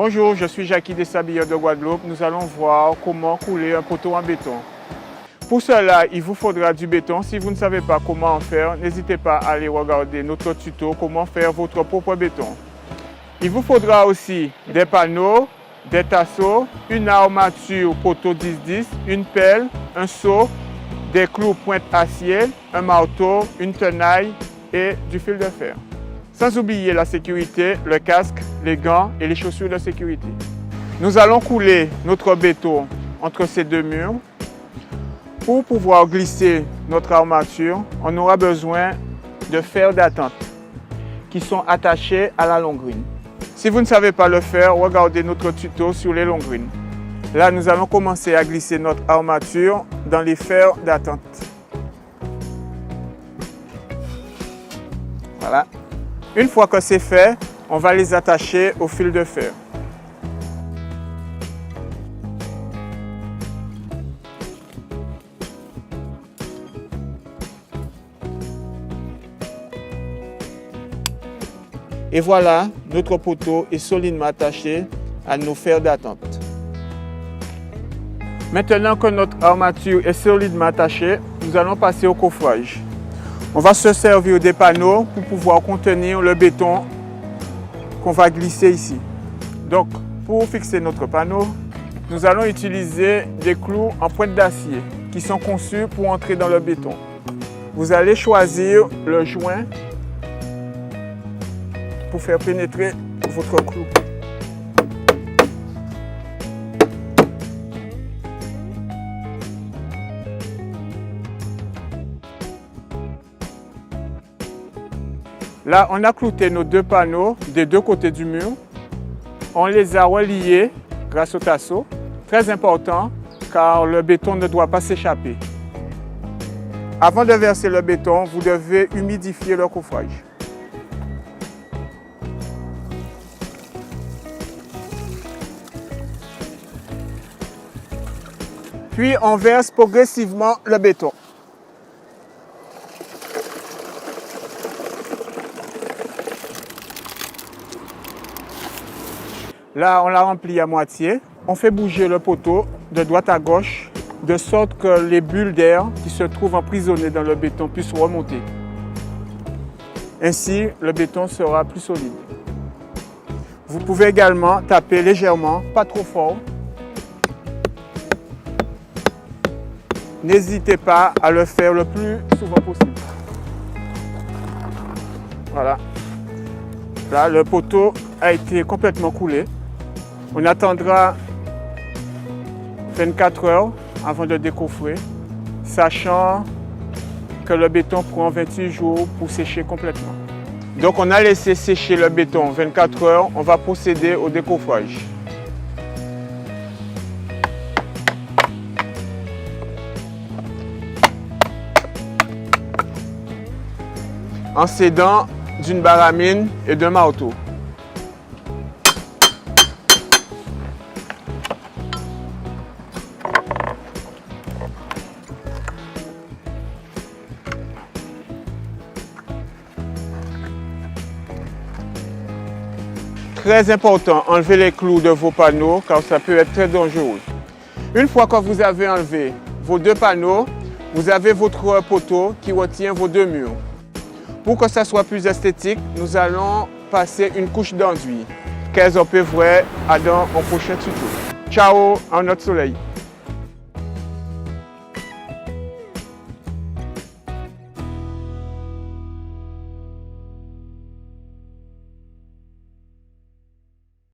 Bonjour, je suis Jackie Desabilleurs de Guadeloupe. Nous allons voir comment couler un poteau en béton. Pour cela, il vous faudra du béton. Si vous ne savez pas comment en faire, n'hésitez pas à aller regarder notre tuto comment faire votre propre béton. Il vous faudra aussi des panneaux, des tasseaux, une armature poteau 10-10, une pelle, un seau, des clous pointe acier, un marteau, une tenaille et du fil de fer. Sans oublier la sécurité, le casque, les gants et les chaussures de sécurité. Nous allons couler notre béton entre ces deux murs. Pour pouvoir glisser notre armature, on aura besoin de fers d'attente qui sont attachés à la longrine. Si vous ne savez pas le faire, regardez notre tuto sur les longrines. Là, nous allons commencer à glisser notre armature dans les fers d'attente. Voilà. Une fois que c'est fait, on va les attacher au fil de fer. Et voilà, notre poteau est solidement attaché à nos fers d'attente. Maintenant que notre armature est solidement attachée, nous allons passer au coffrage. On va se servir des panneaux pour pouvoir contenir le béton qu'on va glisser ici. Donc, pour fixer notre panneau, nous allons utiliser des clous en pointe d'acier qui sont conçus pour entrer dans le béton. Vous allez choisir le joint pour faire pénétrer votre clou. Là, on a clouté nos deux panneaux des deux côtés du mur. On les a reliés grâce au tasseau. Très important car le béton ne doit pas s'échapper. Avant de verser le béton, vous devez humidifier le coffrage. Puis on verse progressivement le béton. Là, on l'a rempli à moitié. On fait bouger le poteau de droite à gauche, de sorte que les bulles d'air qui se trouvent emprisonnées dans le béton puissent remonter. Ainsi, le béton sera plus solide. Vous pouvez également taper légèrement, pas trop fort. N'hésitez pas à le faire le plus souvent possible. Voilà. Là, le poteau a été complètement coulé. On attendra 24 heures avant de décoffrer, sachant que le béton prend 28 jours pour sécher complètement. Donc on a laissé sécher le béton 24 heures, on va procéder au décoffrage. En s'aidant d'une baramine et d'un marteau. Très important, enlevez les clous de vos panneaux car ça peut être très dangereux. Une fois que vous avez enlevé vos deux panneaux, vous avez votre poteau qui retient vos deux murs. Pour que ça soit plus esthétique, nous allons passer une couche d'enduit. Qu'elles en peuvent voir dans un prochain tuto. Ciao, en notre soleil.